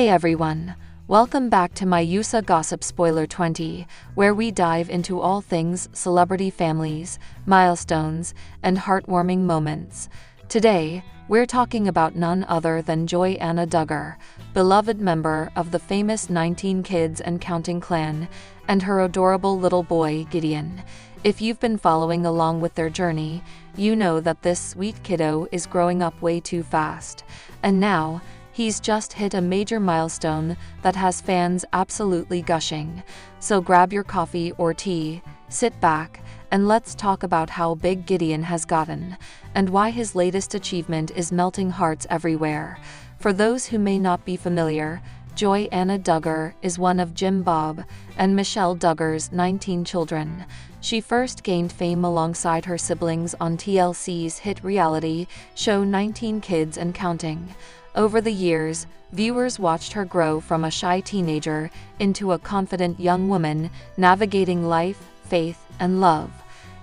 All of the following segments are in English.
Hey everyone, welcome back to my USA Gossip Spoiler 20, where we dive into all things celebrity families, milestones, and heartwarming moments. Today, we're talking about none other than Anna Duggar, beloved member of the famous 19 Kids and Counting clan, and her adorable little boy, Gideon. If you've been following along with their journey, you know that this sweet kiddo is growing up way too fast. And now, he's just hit a major milestone that has fans absolutely gushing. So grab your coffee or tea, sit back, and let's talk about how big Gideon has gotten, and why his latest achievement is melting hearts everywhere. For those who may not be familiar, Anna Duggar is one of Jim Bob and Michelle Duggar's 19 children. She first gained fame alongside her siblings on TLC's hit reality show 19 Kids and Counting. Over the years, viewers watched her grow from a shy teenager into a confident young woman navigating life, faith, and love.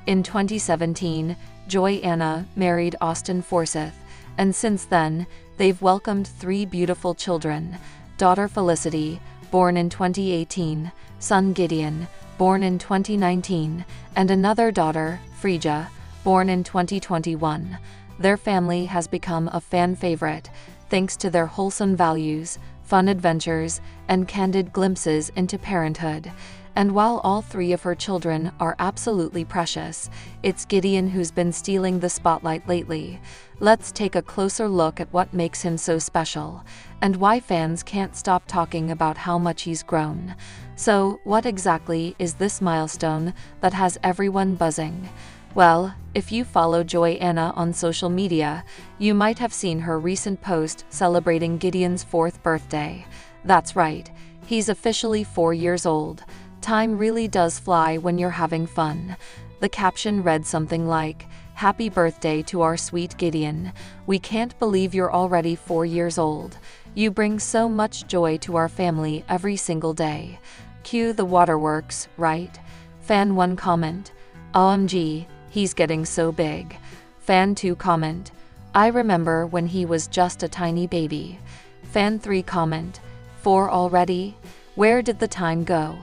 In 2017, Anna married Austin Forsyth, and since then, they've welcomed 3 beautiful children: daughter Felicity, born in 2018, son Gideon, born in 2019, and another daughter, Frija, born in 2021. Their family has become a fan favorite, thanks to their wholesome values, fun adventures, and candid glimpses into parenthood. And while all 3 of her children are absolutely precious, it's Gideon who's been stealing the spotlight lately. Let's take a closer look at what makes him so special, and why fans can't stop talking about how much he's grown. So, what exactly is this milestone that has everyone buzzing? Well, if you follow Anna on social media, you might have seen her recent post celebrating Gideon's 4th birthday. That's right, he's officially 4 years old. Time really does fly when you're having fun. The caption read something like, "Happy birthday to our sweet Gideon. We can't believe you're already 4 years old. You bring so much joy to our family every single day." Cue the waterworks, right? Fan 1 comment, "OMG, he's getting so big." Fan 2 comment, "I remember when he was just a tiny baby." Fan 3 comment, "4 already? Where did the time go?"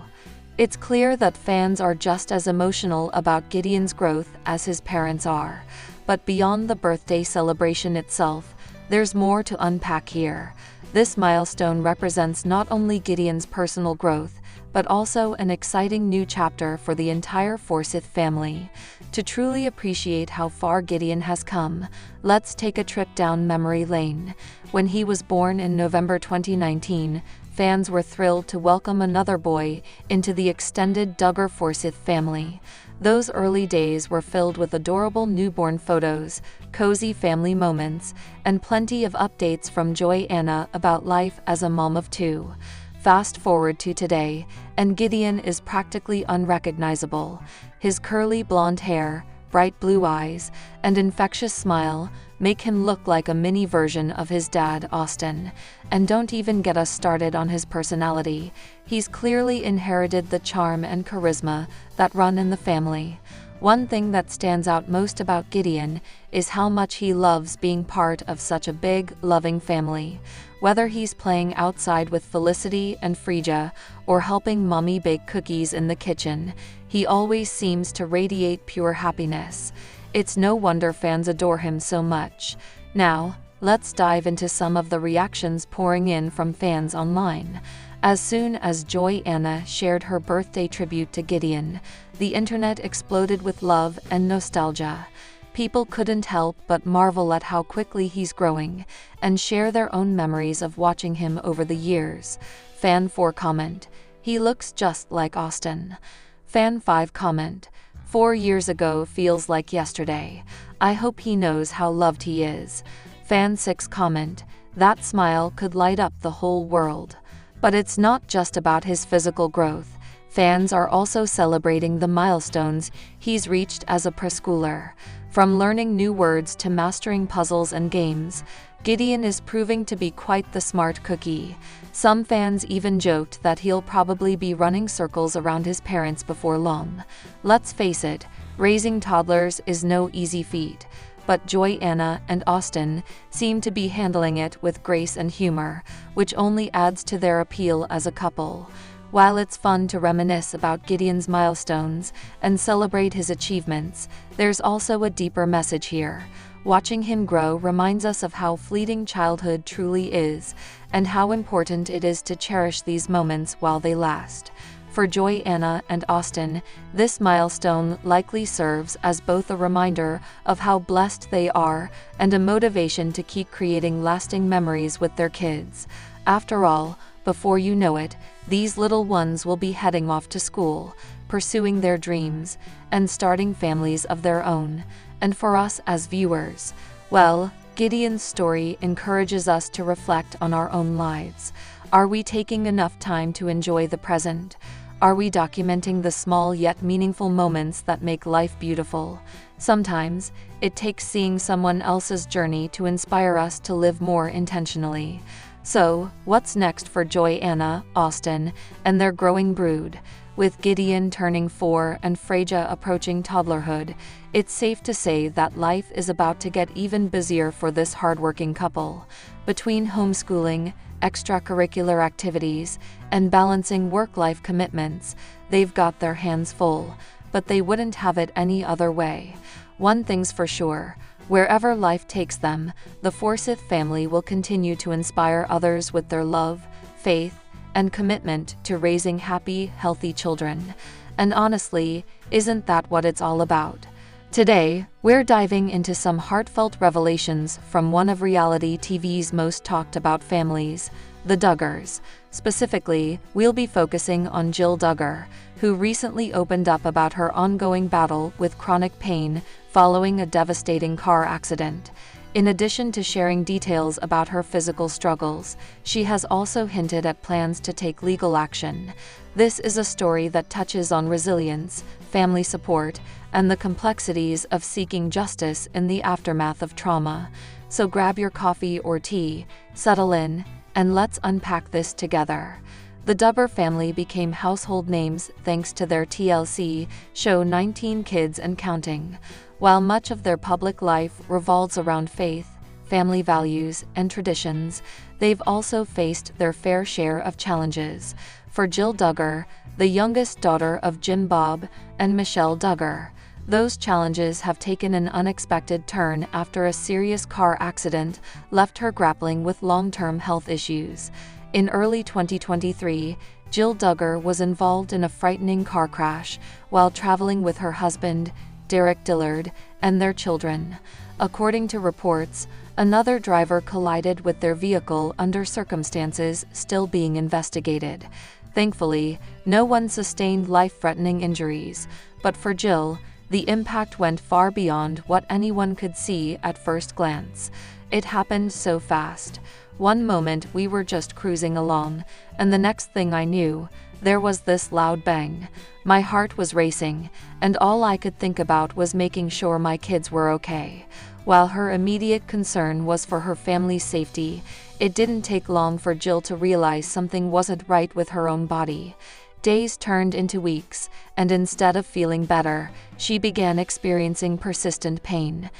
It's clear that fans are just as emotional about Gideon's growth as his parents are. But beyond the birthday celebration itself, there's more to unpack here. This milestone represents not only Gideon's personal growth, but also an exciting new chapter for the entire Forsyth family. To truly appreciate how far Gideon has come, let's take a trip down memory lane. When he was born in November 2019, fans were thrilled to welcome another boy into the extended Duggar Forsyth family. Those early days were filled with adorable newborn photos, cozy family moments, and plenty of updates from Anna about life as a mom of 2. Fast forward to today, and Gideon is practically unrecognizable. His curly blonde hair, bright blue eyes, and infectious smile make him look like a mini version of his dad, Austin. And don't even get us started on his personality. He's clearly inherited the charm and charisma that run in the family. One thing that stands out most about Gideon is how much he loves being part of such a big, loving family. Whether he's playing outside with Felicity and Frija, or helping mommy bake cookies in the kitchen, he always seems to radiate pure happiness. It's no wonder fans adore him so much. Now, let's dive into some of the reactions pouring in from fans online. As soon as Anna shared her birthday tribute to Gideon, the internet exploded with love and nostalgia. People couldn't help but marvel at how quickly he's growing, and share their own memories of watching him over the years. Fan 4 comment, "He looks just like Austin." Fan 5 comment, 4 years ago feels like yesterday. I hope he knows how loved he is." Fan 6 comment, "That smile could light up the whole world." But it's not just about his physical growth. Fans are also celebrating the milestones he's reached as a preschooler. From learning new words to mastering puzzles and games, Gideon is proving to be quite the smart cookie. Some fans even joked that he'll probably be running circles around his parents before long. Let's face it, raising toddlers is no easy feat. but Joy, Anna, and Austin seem to be handling it with grace and humor, which only adds to their appeal as a couple. While it's fun to reminisce about Gideon's milestones and celebrate his achievements, there's also a deeper message here. Watching him grow reminds us of how fleeting childhood truly is, and how important it is to cherish these moments while they last. For Joy, Anna, and Austin, this milestone likely serves as both a reminder of how blessed they are and a motivation to keep creating lasting memories with their kids. After all, before you know it, these little ones will be heading off to school, pursuing their dreams, and starting families of their own. And for us as viewers, well, Gideon's story encourages us to reflect on our own lives. Are we taking enough time to enjoy the present? Are we documenting the small yet meaningful moments that make life beautiful? Sometimes, it takes seeing someone else's journey to inspire us to live more intentionally. So, what's next for Joy, Anna, Austin, and their growing brood? With Gideon turning 4 and Freja approaching toddlerhood, it's safe to say that life is about to get even busier for this hardworking couple. Between homeschooling, extracurricular activities, and balancing work-life commitments, they've got their hands full, but they wouldn't have it any other way. One thing's for sure, wherever life takes them, the Forsyth family will continue to inspire others with their love, faith, and commitment to raising happy, healthy children. And honestly, isn't that what it's all about? Today, we're diving into some heartfelt revelations from one of reality TV's most talked about families, the Duggars. Specifically, we'll be focusing on Jill Duggar, who recently opened up about her ongoing battle with chronic pain following a devastating car accident. In addition to sharing details about her physical struggles, she has also hinted at plans to take legal action. This is a story that touches on resilience, family support, and the complexities of seeking justice in the aftermath of trauma. So grab your coffee or tea, settle in, and let's unpack this together. The Duggar family became household names thanks to their TLC show 19 Kids and Counting. While much of their public life revolves around faith, family values, and traditions, they've also faced their fair share of challenges. For Jill Duggar, the youngest daughter of Jim Bob and Michelle Duggar, those challenges have taken an unexpected turn after a serious car accident left her grappling with long-term health issues. In early 2023, Jill Duggar was involved in a frightening car crash while traveling with her husband, Derek Dillard, and their children. According to reports, another driver collided with their vehicle under circumstances still being investigated. Thankfully, no one sustained life-threatening injuries, but for Jill, the impact went far beyond what anyone could see at first glance. It happened so fast. One moment we were just cruising along, and the next thing I knew, there was this loud bang. My heart was racing, and all I could think about was making sure my kids were okay. While her immediate concern was for her family's safety, it didn't take long for Jill to realize something wasn't right with her own body. Days turned into weeks, and instead of feeling better, she began experiencing persistent pain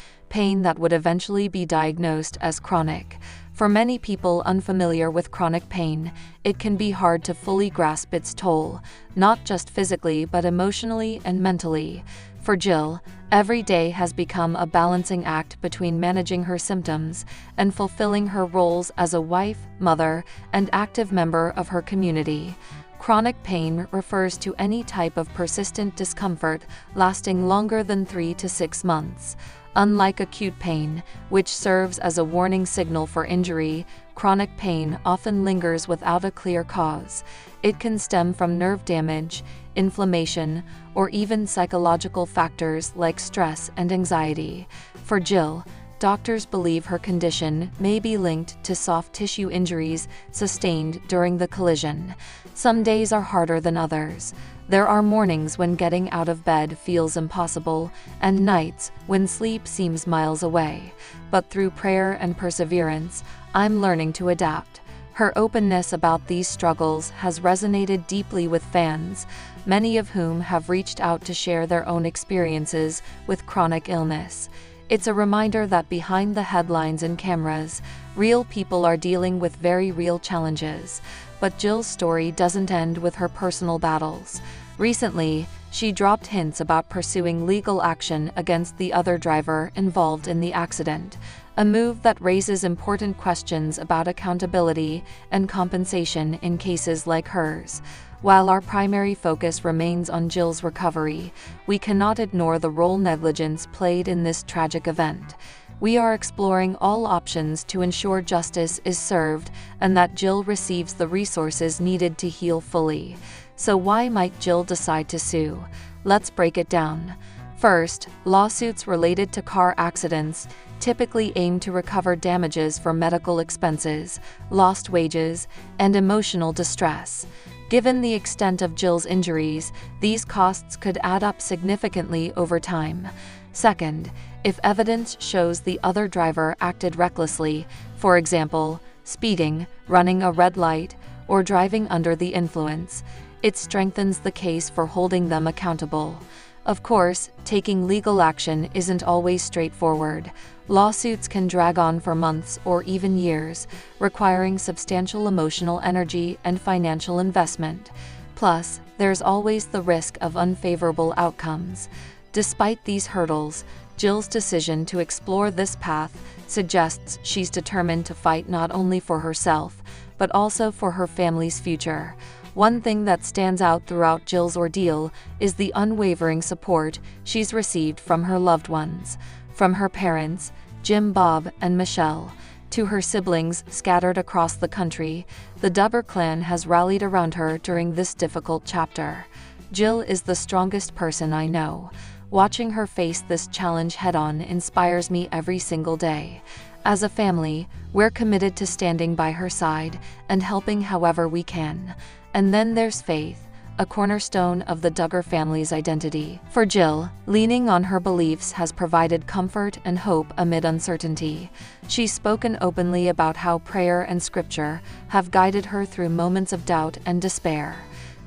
that would eventually be diagnosed as chronic. For many people unfamiliar with chronic pain, it can be hard to fully grasp its toll, not just physically but emotionally and mentally. For Jill, every day has become a balancing act between managing her symptoms and fulfilling her roles as a wife, mother, and active member of her community. Chronic pain refers to any type of persistent discomfort lasting longer than 3 to 6 months. Unlike acute pain, which serves as a warning signal for injury, chronic pain often lingers without a clear cause. It can stem from nerve damage, inflammation, or even psychological factors like stress and anxiety. For Jill, doctors believe her condition may be linked to soft tissue injuries sustained during the collision. Some days are harder than others. There are mornings when getting out of bed feels impossible, and nights when sleep seems miles away. But through prayer and perseverance, I'm learning to adapt. Her openness about these struggles has resonated deeply with fans, many of whom have reached out to share their own experiences with chronic illness. It's a reminder that behind the headlines and cameras, real people are dealing with very real challenges. But Jill's story doesn't end with her personal battles. Recently, she dropped hints about pursuing legal action against the other driver involved in the accident, a move that raises important questions about accountability and compensation in cases like hers. While our primary focus remains on Jill's recovery, we cannot ignore the role negligence played in this tragic event. We are exploring all options to ensure justice is served and that Jill receives the resources needed to heal fully. So why might Jill decide to sue? Let's break it down. First, lawsuits related to car accidents typically aim to recover damages for medical expenses, lost wages, and emotional distress. Given the extent of Jill's injuries, these costs could add up significantly over time. Second, if evidence shows the other driver acted recklessly, for example, speeding, running a red light, or driving under the influence, it strengthens the case for holding them accountable. Of course, taking legal action isn't always straightforward. Lawsuits can drag on for months or even years, requiring substantial emotional energy and financial investment. Plus, there's always the risk of unfavorable outcomes. Despite these hurdles, Jill's decision to explore this path suggests she's determined to fight not only for herself, but also for her family's future. One thing that stands out throughout Jill's ordeal is the unwavering support she's received from her loved ones. From her parents, Jim, Bob, and Michelle, to her siblings scattered across the country, the Duggar clan has rallied around her during this difficult chapter. Jill is the strongest person I know. Watching her face this challenge head-on inspires me every single day. As a family, we're committed to standing by her side and helping however we can. And then there's faith, a cornerstone of the Duggar family's identity. For Jill, leaning on her beliefs has provided comfort and hope amid uncertainty. She's spoken openly about how prayer and scripture have guided her through moments of doubt and despair.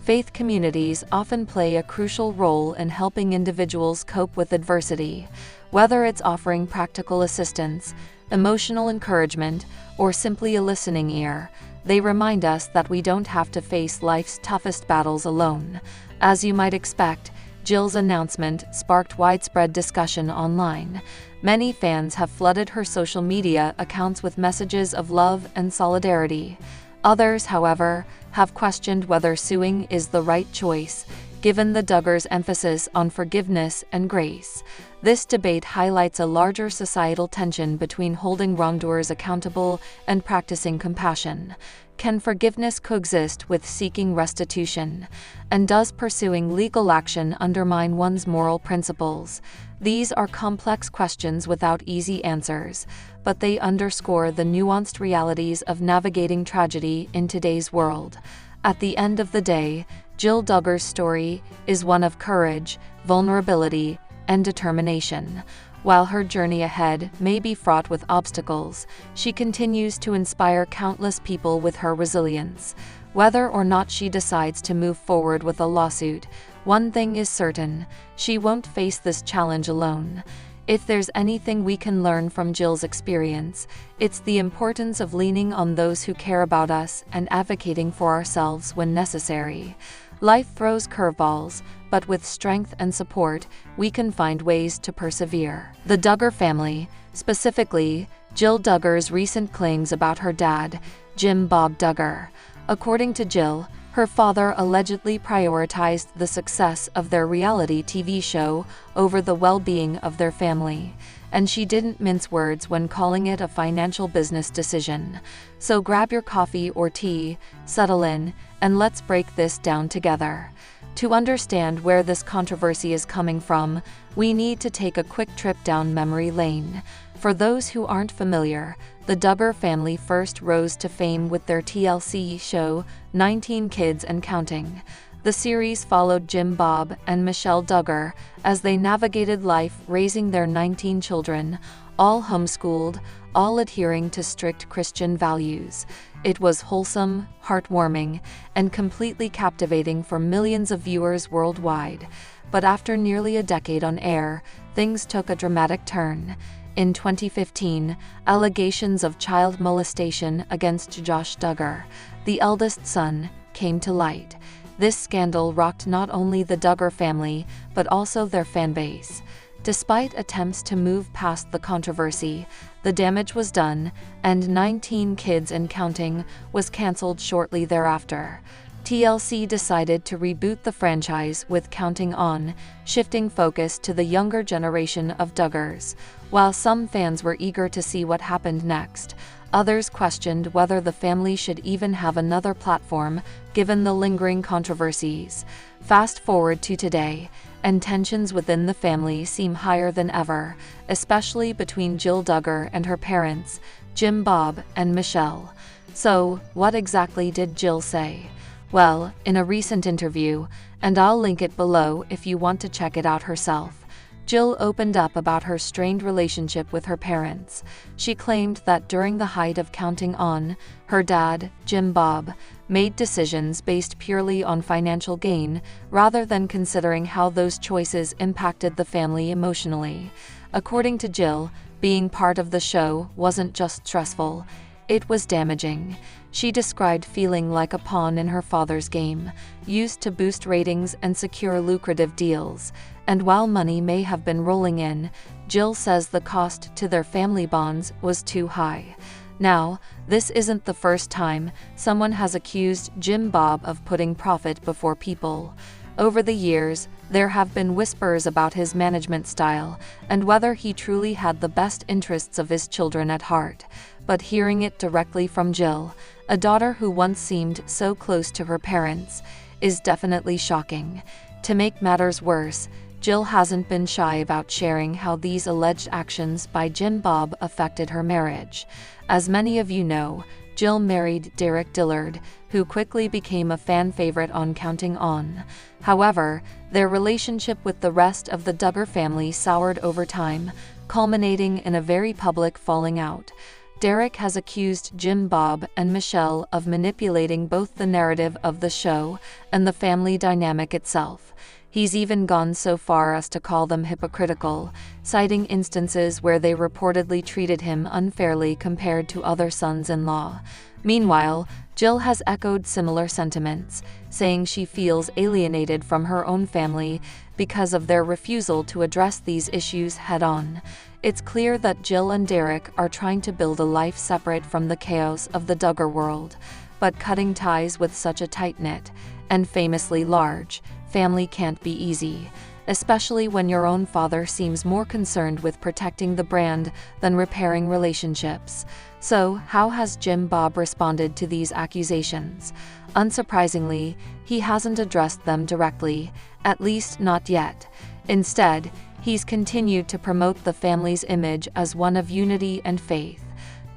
Faith communities often play a crucial role in helping individuals cope with adversity. Whether it's offering practical assistance, emotional encouragement, or simply a listening ear, they remind us that we don't have to face life's toughest battles alone. As you might expect, Jill's announcement sparked widespread discussion online. Many fans have flooded her social media accounts with messages of love and solidarity. Others, however, have questioned whether suing is the right choice, given the Duggars' emphasis on forgiveness and grace. This debate highlights a larger societal tension between holding wrongdoers accountable and practicing compassion. Can forgiveness coexist with seeking restitution? And does pursuing legal action undermine one's moral principles? These are complex questions without easy answers, but they underscore the nuanced realities of navigating tragedy in today's world. At the end of the day, Jill Duggar's story is one of courage, vulnerability, and determination. While her journey ahead may be fraught with obstacles, she continues to inspire countless people with her resilience. Whether or not she decides to move forward with a lawsuit, one thing is certain: she won't face this challenge alone. If there's anything we can learn from Jill's experience, it's the importance of leaning on those who care about us and advocating for ourselves when necessary. Life throws curveballs, but with strength and support, we can find ways to persevere. The Duggar family, specifically Jill Duggar's recent claims about her dad, Jim Bob Duggar. According to Jill, her father allegedly prioritized the success of their reality TV show over the well-being of their family, and she didn't mince words when calling it a financial business decision. So grab your coffee or tea, settle in, and let's break this down together. To understand where this controversy is coming from, we need to take a quick trip down memory lane. For those who aren't familiar, the Duggar family first rose to fame with their TLC show, 19 Kids and Counting. The series followed Jim Bob and Michelle Duggar as they navigated life raising their 19 children, all homeschooled, all adhering to strict Christian values. It was wholesome, heartwarming, and completely captivating for millions of viewers worldwide. But after nearly a decade on air, things took a dramatic turn. In 2015, allegations of child molestation against Josh Duggar, the eldest son, came to light. This scandal rocked not only the Duggar family, but also their fanbase. Despite attempts to move past the controversy, the damage was done, and 19 Kids and Counting was cancelled shortly thereafter. TLC decided to reboot the franchise with Counting On, shifting focus to the younger generation of Duggars. While some fans were eager to see what happened next, others questioned whether the family should even have another platform, given the lingering controversies. Fast forward to today, and tensions within the family seem higher than ever, especially between Jill Duggar and her parents, Jim Bob and Michelle. So, what exactly did Jill say? Well, in a recent interview, and I'll link it below if you want to check it out herself, Jill opened up about her strained relationship with her parents. She claimed that during the height of Counting On, her dad, Jim Bob, made decisions based purely on financial gain, rather than considering how those choices impacted the family emotionally. According to Jill, being part of the show wasn't just stressful, it was damaging. She described feeling like a pawn in her father's game, used to boost ratings and secure lucrative deals. And while money may have been rolling in, Jill says the cost to their family bonds was too high. Now, this isn't the first time someone has accused Jim Bob of putting profit before people. Over the years, there have been whispers about his management style and whether he truly had the best interests of his children at heart. But hearing it directly from Jill, a daughter who once seemed so close to her parents, is definitely shocking. To make matters worse, Jill hasn't been shy about sharing how these alleged actions by Jim Bob affected her marriage. As many of you know, Jill married Derek Dillard, who quickly became a fan favorite on Counting On. However, their relationship with the rest of the Duggar family soured over time, culminating in a very public falling out. Derek has accused Jim Bob and Michelle of manipulating both the narrative of the show and the family dynamic itself. He's even gone so far as to call them hypocritical, citing instances where they reportedly treated him unfairly compared to other sons-in-law. Meanwhile, Jill has echoed similar sentiments, saying she feels alienated from her own family because of their refusal to address these issues head-on. It's clear that Jill and Derek are trying to build a life separate from the chaos of the Duggar world, but cutting ties with such a tight-knit, and famously large, family can't be easy, especially when your own father seems more concerned with protecting the brand than repairing relationships. So, how has Jim Bob responded to these accusations? Unsurprisingly, he hasn't addressed them directly, at least not yet. Instead, he's continued to promote the family's image as one of unity and faith.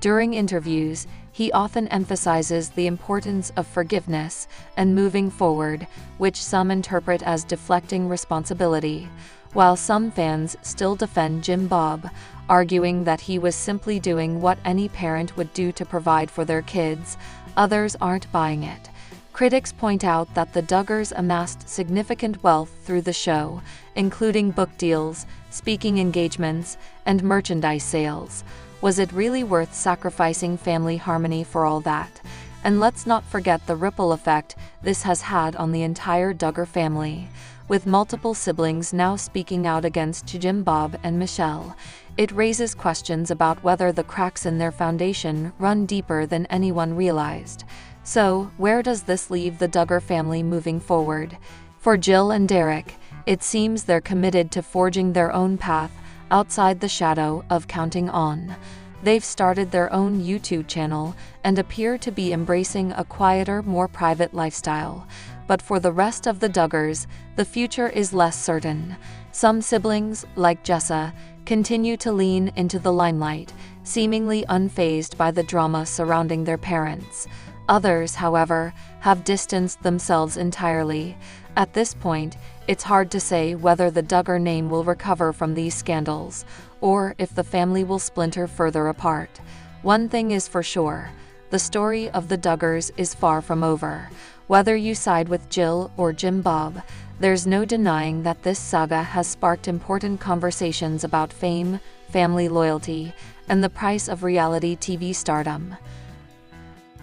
During interviews, he often emphasizes the importance of forgiveness and moving forward, which some interpret as deflecting responsibility. While some fans still defend Jim Bob, arguing that he was simply doing what any parent would do to provide for their kids, others aren't buying it. Critics point out that the Duggars amassed significant wealth through the show, including book deals, speaking engagements, and merchandise sales. Was it really worth sacrificing family harmony for all that? And let's not forget the ripple effect this has had on the entire Duggar family. With multiple siblings now speaking out against Jim Bob and Michelle, it raises questions about whether the cracks in their foundation run deeper than anyone realized. So, where does this leave the Duggar family moving forward? For Jill and Derek, it seems they're committed to forging their own path outside the shadow of Counting On. They've started their own YouTube channel and appear to be embracing a quieter, more private lifestyle. But for the rest of the Duggars, the future is less certain. Some siblings, like Jessa, continue to lean into the limelight, seemingly unfazed by the drama surrounding their parents. Others, however, have distanced themselves entirely. At this point, it's hard to say whether the Duggar name will recover from these scandals, or if the family will splinter further apart. One thing is for sure, the story of the Duggars is far from over. Whether you side with Jill or Jim Bob, there's no denying that this saga has sparked important conversations about fame, family loyalty, and the price of reality TV stardom.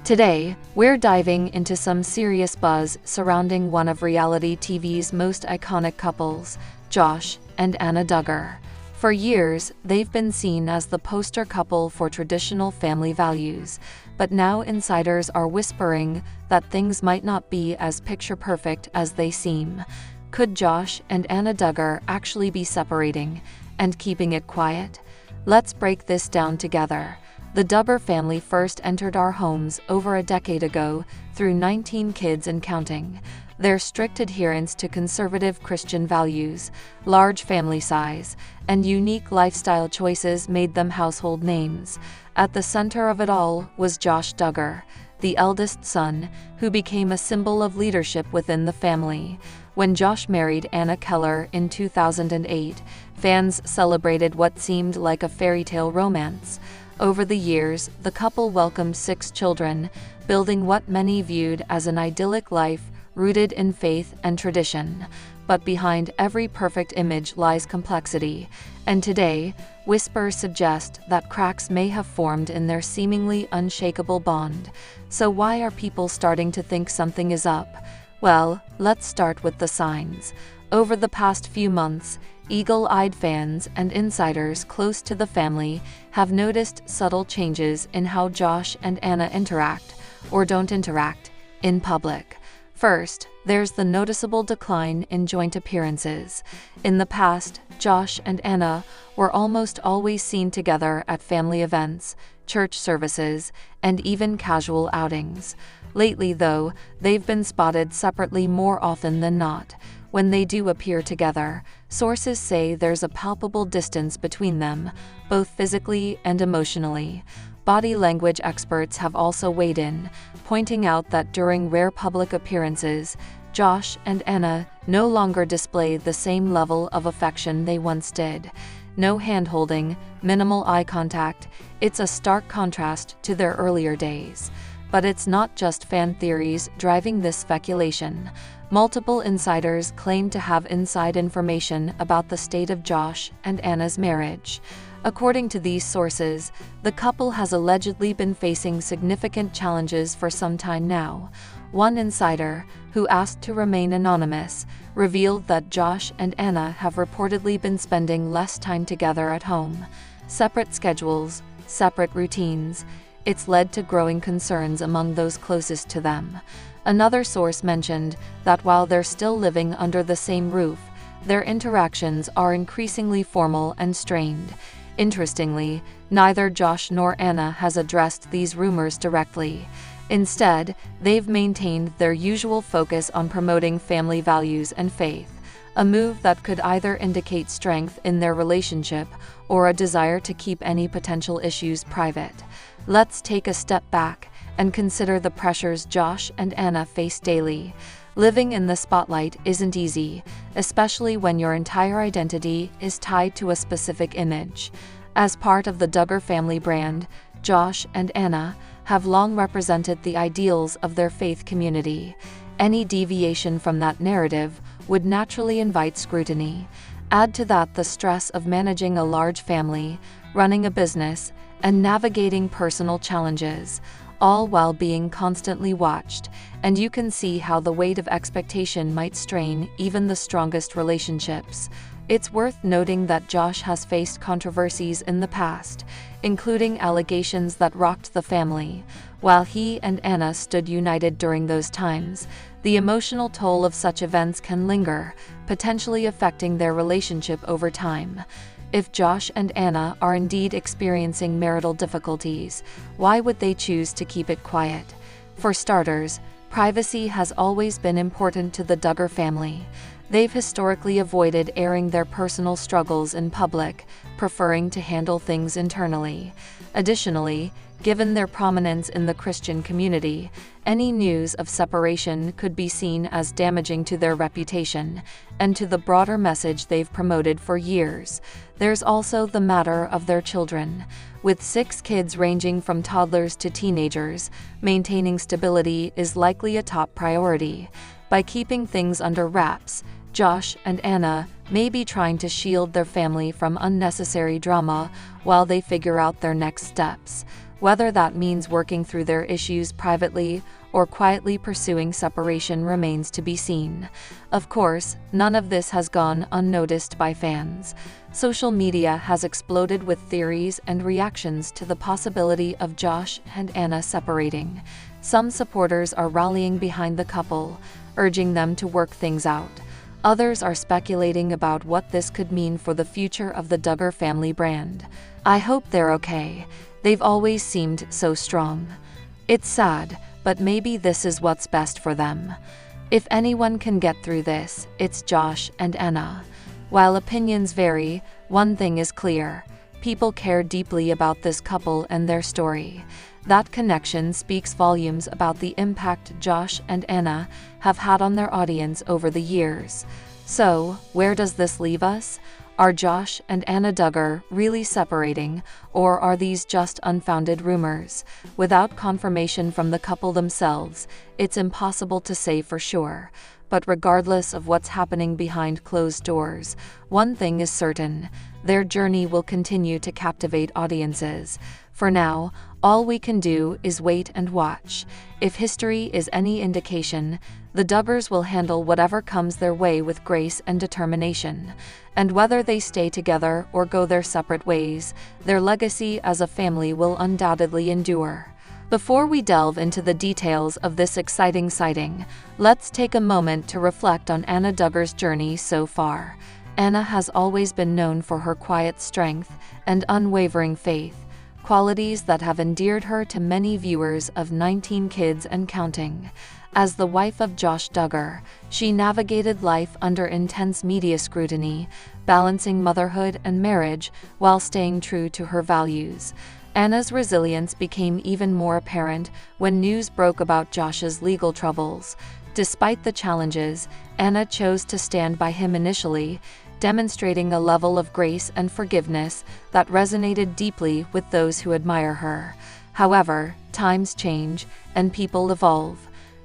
Today, we're diving into some serious buzz surrounding one of reality TV's most iconic couples, Josh and Anna Duggar. For years, they've been seen as the poster couple for traditional family values, but now insiders are whispering that things might not be as picture-perfect as they seem. Could Josh and Anna Duggar actually be separating and keeping it quiet? Let's break this down together. The Duggar family first entered our homes over a decade ago through 19 kids and counting. Their strict adherence to conservative Christian values, large family size, and unique lifestyle choices made them household names. At the center of it all was Josh Duggar, the eldest son, who became a symbol of leadership within the family. When Josh married Anna Keller in 2008, fans celebrated what seemed like a fairy tale romance. Over the years, the couple welcomed 6 children, building what many viewed as an idyllic life rooted in faith and tradition. But behind every perfect image lies complexity, and today, whispers suggest that cracks may have formed in their seemingly unshakable bond. So why are people starting to think something is up? Well, let's start with the signs. Over the past few months, eagle-eyed fans and insiders close to the family have noticed subtle changes in how Josh and Anna interact, or don't interact, in public. First, there's the noticeable decline in joint appearances. In the past, Josh and Anna were almost always seen together at family events, church services, and even casual outings. Lately, though, they've been spotted separately more often than not. When they do appear together, sources say there's a palpable distance between them, both physically and emotionally. Body language experts have also weighed in, pointing out that during rare public appearances, Josh and Anna no longer display the same level of affection they once did. No hand-holding, minimal eye contact. It's a stark contrast to their earlier days. But it's not just fan theories driving this speculation. Multiple insiders claim to have inside information about the state of Josh and Anna's marriage. According to these sources, the couple has allegedly been facing significant challenges for some time now. One insider, who asked to remain anonymous, revealed that Josh and Anna have reportedly been spending less time together at home. Separate schedules, separate routines. It's led to growing concerns among those closest to them. Another source mentioned that while they're still living under the same roof, their interactions are increasingly formal and strained. Interestingly, neither Josh nor Anna has addressed these rumors directly. Instead, they've maintained their usual focus on promoting family values and faith, a move that could either indicate strength in their relationship or a desire to keep any potential issues private. Let's take a step back and consider the pressures Josh and Anna face daily. Living in the spotlight isn't easy, especially when your entire identity is tied to a specific image. As part of the Duggar family brand, Josh and Anna have long represented the ideals of their faith community. Any deviation from that narrative would naturally invite scrutiny. Add to that the stress of managing a large family, running a business, and navigating personal challenges, all while being constantly watched, and you can see how the weight of expectation might strain even the strongest relationships. It's worth noting that Josh has faced controversies in the past, including allegations that rocked the family. While he and Anna stood united during those times, the emotional toll of such events can linger, potentially affecting their relationship over time. If Josh and Anna are indeed experiencing marital difficulties, why would they choose to keep it quiet? For starters, privacy has always been important to the Duggar family. They've historically avoided airing their personal struggles in public, preferring to handle things internally. Additionally, given their prominence in the Christian community, any news of separation could be seen as damaging to their reputation and to the broader message they've promoted for years. There's also the matter of their children. With 6 kids ranging from toddlers to teenagers, maintaining stability is likely a top priority. By keeping things under wraps, Josh and Anna may be trying to shield their family from unnecessary drama while they figure out their next steps. Whether that means working through their issues privately or quietly pursuing separation remains to be seen. Of course, none of this has gone unnoticed by fans. Social media has exploded with theories and reactions to the possibility of Josh and Anna separating. Some supporters are rallying behind the couple, urging them to work things out. Others are speculating about what this could mean for the future of the Duggar family brand. I hope they're okay. They've always seemed so strong. It's sad, but maybe this is what's best for them. If anyone can get through this, it's Josh and Anna. While opinions vary, one thing is clear: people care deeply about this couple and their story. That connection speaks volumes about the impact Josh and Anna have had on their audience over the years. So, where does this leave us? Are Josh and Anna Duggar really separating, or are these just unfounded rumors? Without confirmation from the couple themselves, it's impossible to say for sure. But regardless of what's happening behind closed doors, one thing is certain: their journey will continue to captivate audiences. For now, all we can do is wait and watch. If history is any indication, the Duggars will handle whatever comes their way with grace and determination. And whether they stay together or go their separate ways, their legacy as a family will undoubtedly endure. Before we delve into the details of this exciting sighting, let's take a moment to reflect on Anna Duggar's journey so far. Anna has always been known for her quiet strength and unwavering faith, qualities that have endeared her to many viewers of 19 Kids and Counting. As the wife of Josh Duggar, she navigated life under intense media scrutiny, balancing motherhood and marriage while staying true to her values. Anna's resilience became even more apparent when news broke about Josh's legal troubles. Despite the challenges, Anna chose to stand by him initially, demonstrating a level of grace and forgiveness that resonated deeply with those who admire her. However, times change, and people evolve.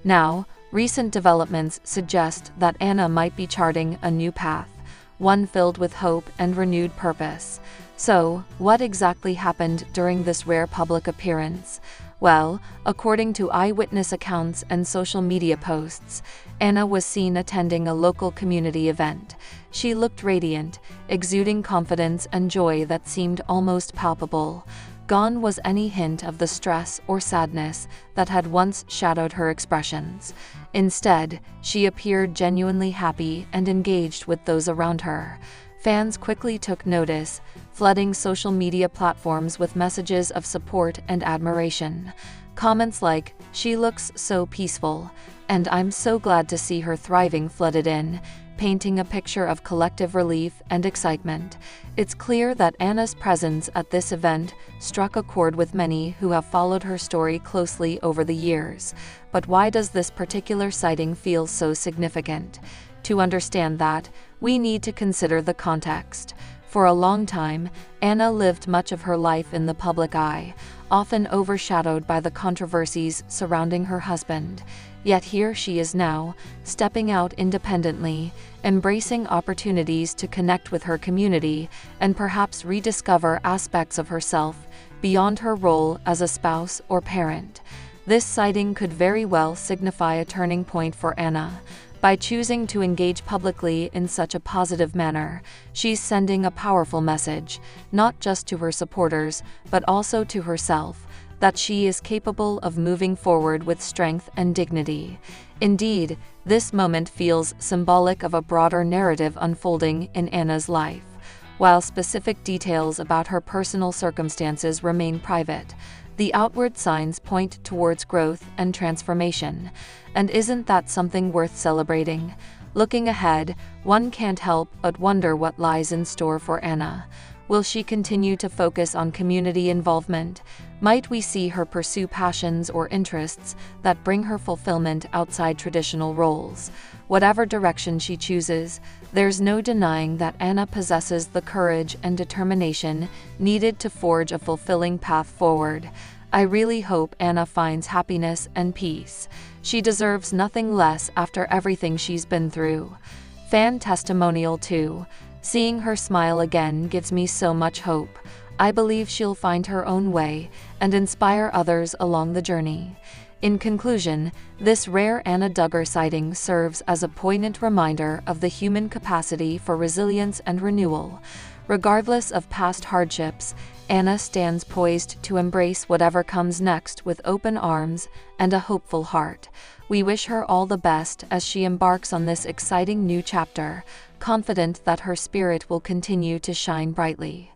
Now, recent developments suggest that Anna might be charting a new path, one filled with hope and renewed purpose. So, what exactly happened during this rare public appearance? Well, according to eyewitness accounts and social media posts, Anna was seen attending a local community event. She looked radiant, exuding confidence and joy that seemed almost palpable. Gone was any hint of the stress or sadness that had once shadowed her expressions. Instead, she appeared genuinely happy and engaged with those around her. Fans quickly took notice, flooding social media platforms with messages of support and admiration. Comments like, "She looks so peaceful," and "I'm so glad to see her thriving," flooded in, painting a picture of collective relief and excitement. It's clear that Anna's presence at this event struck a chord with many who have followed her story closely over the years. But why does this particular sighting feel so significant? To understand that, we need to consider the context. For a long time, Anna lived much of her life in the public eye, often overshadowed by the controversies surrounding her husband. Yet here she is now, stepping out independently, embracing opportunities to connect with her community and perhaps rediscover aspects of herself beyond her role as a spouse or parent. This sighting could very well signify a turning point for Anna. By choosing to engage publicly in such a positive manner, she's sending a powerful message, not just to her supporters, but also to herself, that she is capable of moving forward with strength and dignity. Indeed, this moment feels symbolic of a broader narrative unfolding in Anna's life. While specific details about her personal circumstances remain private, the outward signs point towards growth and transformation. And isn't that something worth celebrating? Looking ahead, one can't help but wonder what lies in store for Anna. Will she continue to focus on community involvement? Might we see her pursue passions or interests that bring her fulfillment outside traditional roles? Whatever direction she chooses, there's no denying that Anna possesses the courage and determination needed to forge a fulfilling path forward. I really hope Anna finds happiness and peace. She deserves nothing less after everything she's been through. Fan testimonial 2. Seeing her smile again gives me so much hope. I believe she'll find her own way and inspire others along the journey. In conclusion, this rare Anna Duggar sighting serves as a poignant reminder of the human capacity for resilience and renewal. Regardless of past hardships, Anna stands poised to embrace whatever comes next with open arms and a hopeful heart. We wish her all the best as she embarks on this exciting new chapter, confident that her spirit will continue to shine brightly.